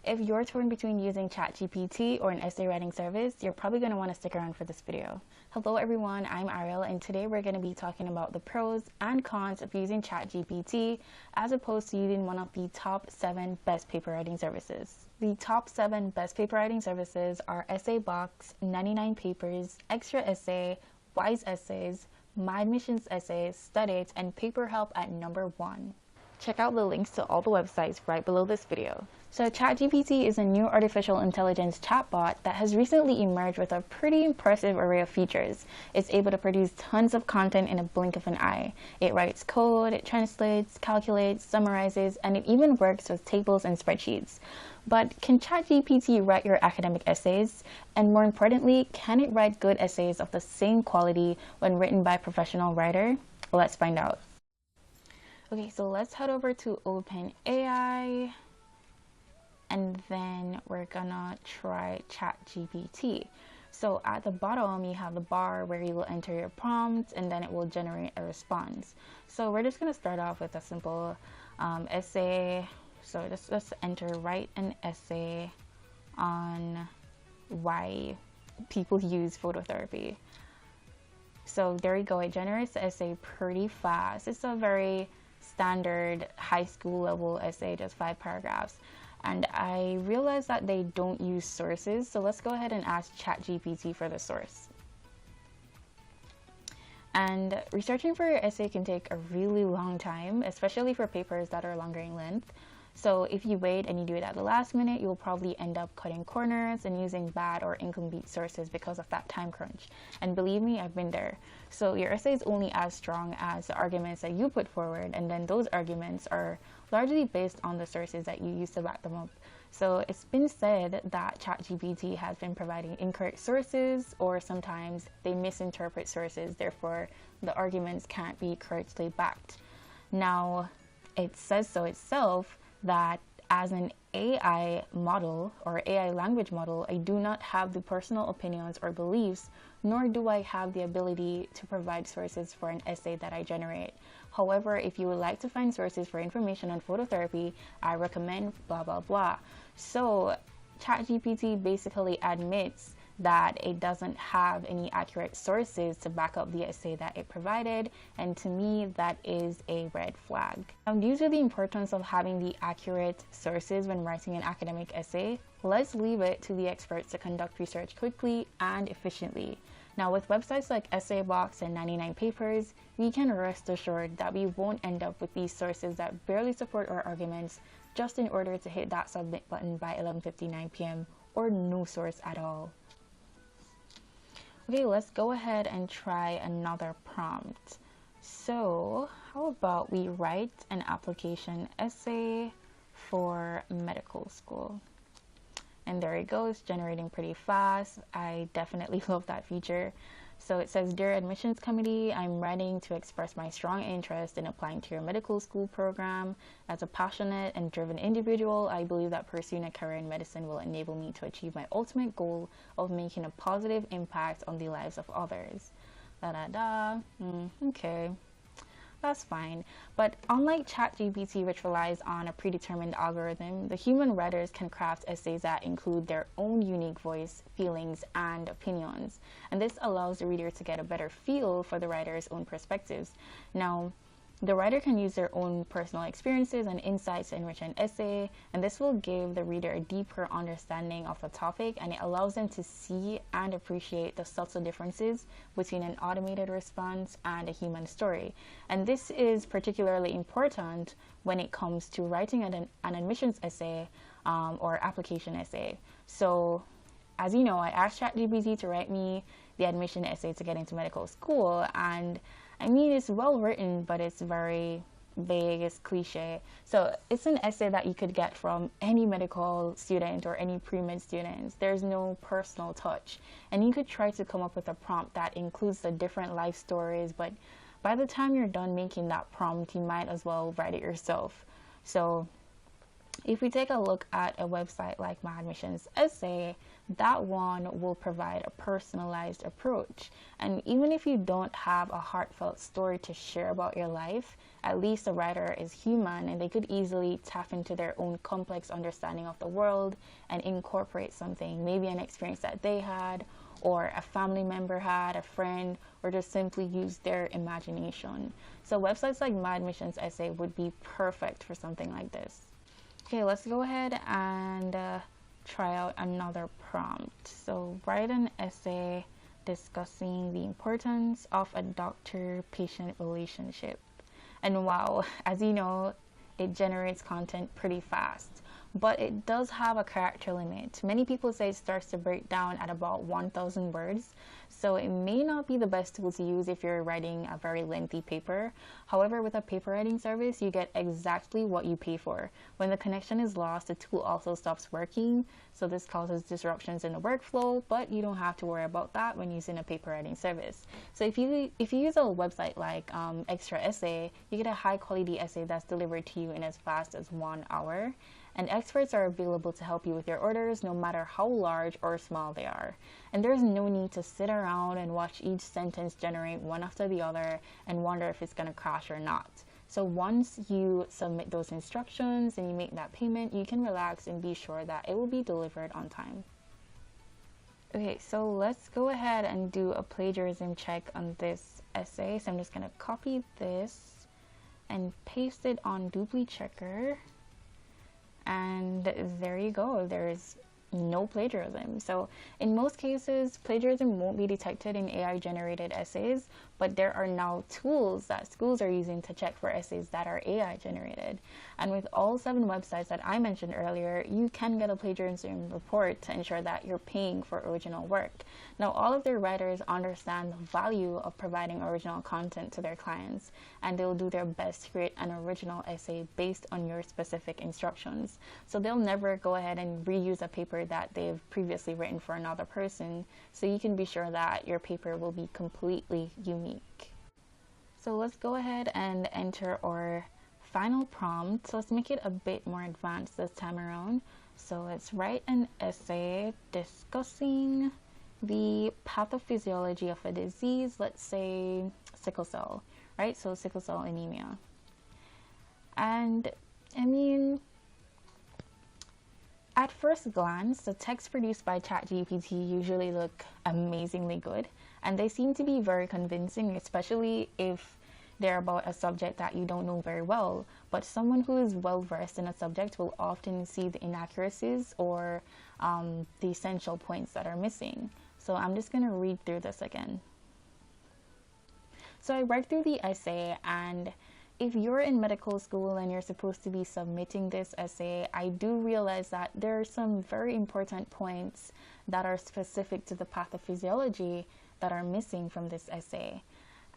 if you're torn between using ChatGPT or an essay writing service, you're probably going to want to stick around for this video. Hello everyone, I'm Ariel, and today we're going to be talking about the pros and cons of using ChatGPT as opposed to using one of the top 7 best paper writing services. The top 7 best paper writing services are EssayBox, 99 Papers, Extra Essay, Wise Essays, My Admissions Essays, Studit, and PaperHelp at number 1. Check out the links to all the websites right below this video. So ChatGPT is a new artificial intelligence chatbot that has recently emerged with a pretty impressive array of features. It's able to produce tons of content in a blink of an eye. It writes code, it translates, calculates, summarizes, and it even works with tables and spreadsheets. But can ChatGPT write your academic essays? And more importantly, can it write good essays of the same quality when written by a professional writer? Let's find out. Okay, so let's head over to OpenAI, and then we're gonna try ChatGPT. So at the bottom, you have the bar where you will enter your prompt, and then it will generate a response. So we're just gonna start off with a simple essay. So let's enter write an essay on why people use phototherapy. So there you go, it generates the essay pretty fast. It's a very standard high school level essay, just 5 paragraphs. And I realized that they don't use sources, so let's go ahead and ask ChatGPT for the source. And researching for your essay can take a really long time, especially for papers that are longer in length. So if you wait and you do it at the last minute, you'll probably end up cutting corners and using bad or incomplete sources because of that time crunch. And believe me, I've been there. So your essay is only as strong as the arguments that you put forward, and then those arguments are largely based on the sources that you use to back them up. So it's been said that ChatGPT has been providing incorrect sources, or sometimes they misinterpret sources, therefore the arguments can't be correctly backed. Now, it says so itself that as an AI model or AI language model, I do not have the personal opinions or beliefs, nor do I have the ability to provide sources for an essay that I generate. However, if you would like to find sources for information on phototherapy, I recommend blah, blah, blah. So ChatGPT basically admits that it doesn't have any accurate sources to back up the essay that it provided, and to me that is a red flag. Now, due to the importance of having the accurate sources when writing an academic essay, let's leave it to the experts to conduct research quickly and efficiently. Now, with websites like EssayBox and 99 Papers, we can rest assured that we won't end up with these sources that barely support our arguments just in order to hit that submit button by 11:59 p.m. or no source at all. Okay, let's go ahead and try another prompt. So how about we write an application essay for medical school? And there it goes, generating pretty fast. I definitely love that feature. So it says, Dear Admissions Committee, I'm writing to express my strong interest in applying to your medical school program. As a passionate and driven individual, I believe that pursuing a career in medicine will enable me to achieve my ultimate goal of making a positive impact on the lives of others. Okay. That's fine. But unlike ChatGPT, which relies on a predetermined algorithm, the human writers can craft essays that include their own unique voice, feelings, and opinions. And this allows the reader to get a better feel for the writer's own perspectives. Now, the writer can use their own personal experiences and insights to enrich an essay, and this will give the reader a deeper understanding of the topic, and it allows them to see and appreciate the subtle differences between an automated response and a human story. And this is particularly important when it comes to writing an admissions essay or application essay. So, as you know, I asked ChatGPT to write me the admission essay to get into medical school, and I mean, it's well written, but it's very vague, it's cliche. So it's an essay that you could get from any medical student or any pre-med students. There's no personal touch. And you could try to come up with a prompt that includes the different life stories, but by the time you're done making that prompt, you might as well write it yourself. So If we take a look at a website like My Admissions Essay, that one will provide a personalized approach. And even if you don't have a heartfelt story to share about your life, at least the writer is human and they could easily tap into their own complex understanding of the world and incorporate something, maybe an experience that they had, or a family member had, a friend, or just simply use their imagination. So websites like My Admissions Essay would be perfect for something like this. Okay, let's go ahead and try out another prompt. So write an essay discussing the importance of a doctor-patient relationship. And wow, as you know, it generates content pretty fast, but it does have a character limit. Many people say it starts to break down at about 1,000 words, so it may not be the best tool to use if you're writing a very lengthy paper. However, with a paper writing service, you get exactly what you pay for. When the connection is lost, the tool also stops working, so this causes disruptions in the workflow, but you don't have to worry about that when using a paper writing service. So if you use a website like Extra Essay, you get a high quality essay that's delivered to you in as fast as 1 hour. And experts are available to help you with your orders no matter how large or small they are. And there's no need to sit around and watch each sentence generate one after the other and wonder if it's going to crash or not. So once you submit those instructions and you make that payment, you can relax and be sure that it will be delivered on time. Okay, so let's go ahead and do a plagiarism check on this essay. So I'm just going to copy this and paste it on Dupli Checker. And there you go, there's no plagiarism. So in most cases, plagiarism won't be detected in AI generated essays, but there are now tools that schools are using to check for essays that are AI generated. And with all 7 websites that I mentioned earlier, you can get a plagiarism report to ensure that you're paying for original work. Now, all of their writers understand the value of providing original content to their clients, and they'll do their best to create an original essay based on your specific instructions. So they'll never go ahead and reuse a paper that they've previously written for another person, so you can be sure that your paper will be completely unique. So let's go ahead and enter our final prompt. So let's make it a bit more advanced this time around. So let's write an essay discussing the pathophysiology of a disease, let's say sickle cell, right? So sickle cell anemia. And I mean, at first glance, the texts produced by ChatGPT usually look amazingly good, and they seem to be very convincing, especially if they're about a subject that you don't know very well. But someone who is well versed in a subject will often see the inaccuracies or the essential points that are missing. So I'm just going to read through this again. So I read through the essay, and if you're in medical school and you're supposed to be submitting this essay, I do realize that there are some very important points that are specific to the pathophysiology that are missing from this essay.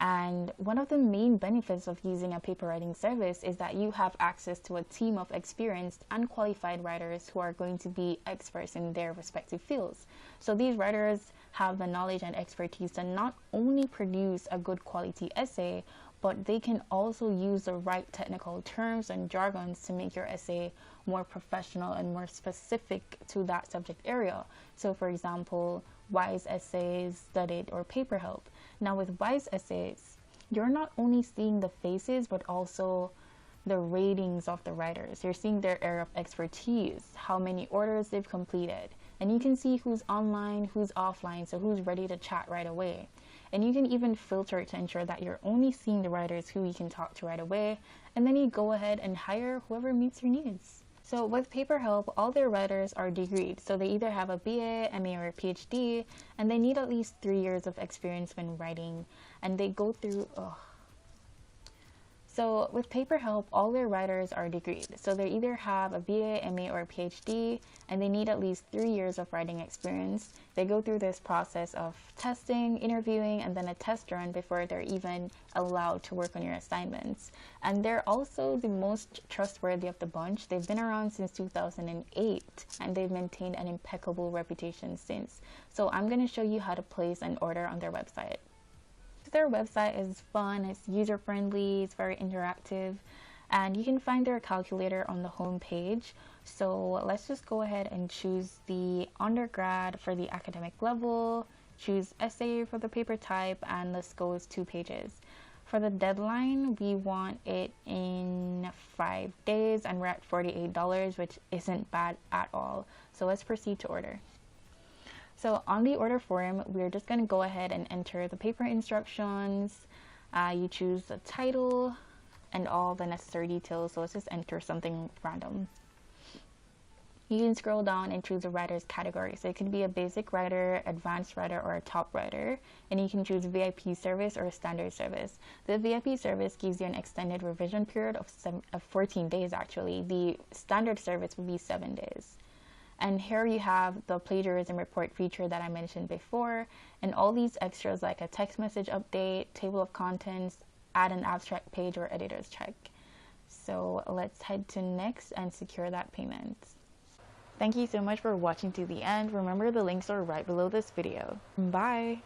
And one of the main benefits of using a paper writing service is that you have access to a team of experienced and qualified writers who are going to be experts in their respective fields. So these writers have the knowledge and expertise to not only produce a good quality essay, but they can also use the right technical terms and jargons to make your essay more professional and more specific to that subject area. So for example, WISE essays, Studied, or Paper Help. Now with WISE essays, you're not only seeing the faces, but also the ratings of the writers. You're seeing their area of expertise, how many orders they've completed, and you can see who's online, who's offline, so who's ready to chat right away. And you can even filter to ensure that you're only seeing the writers who you can talk to right away, and then you go ahead and hire whoever meets your needs. So with Paper Help, all their writers are degreed, so they either have a BA, MA, or a PhD, and they need at least 3 years of experience when writing, and they go through, So with Paper Help, all their writers are degreed. So they either have a BA, MA, or a PhD, and they need at least 3 years of writing experience. They go through this process of testing, interviewing, and then a test run before they're even allowed to work on your assignments. And they're also the most trustworthy of the bunch. They've been around since 2008, and they've maintained an impeccable reputation since. So I'm going to show you how to place an order on their website. Their website is fun, it's user-friendly, it's very interactive, and you can find their calculator on the home page. So let's just go ahead and choose the undergrad for the academic level, choose essay for the paper type, and let's go with 2 pages. For the deadline, we want it in 5 days, and we're at $48, which isn't bad at all. So let's proceed to order. So on the order form, we're just going to go ahead and enter the paper instructions. You choose the title and all the necessary details. So let's just enter something random. You can scroll down and choose a writer's category. So it could be a basic writer, advanced writer, or a top writer. And you can choose VIP service or a standard service. The VIP service gives you an extended revision period of 14 days actually. The standard service would be 7 days. And here you have the plagiarism report feature that I mentioned before, and all these extras like a text message update, table of contents, add an abstract page, or editor's check. So let's head to next and secure that payment. Thank you so much for watching to the end. Remember, the links are right below this video. Bye!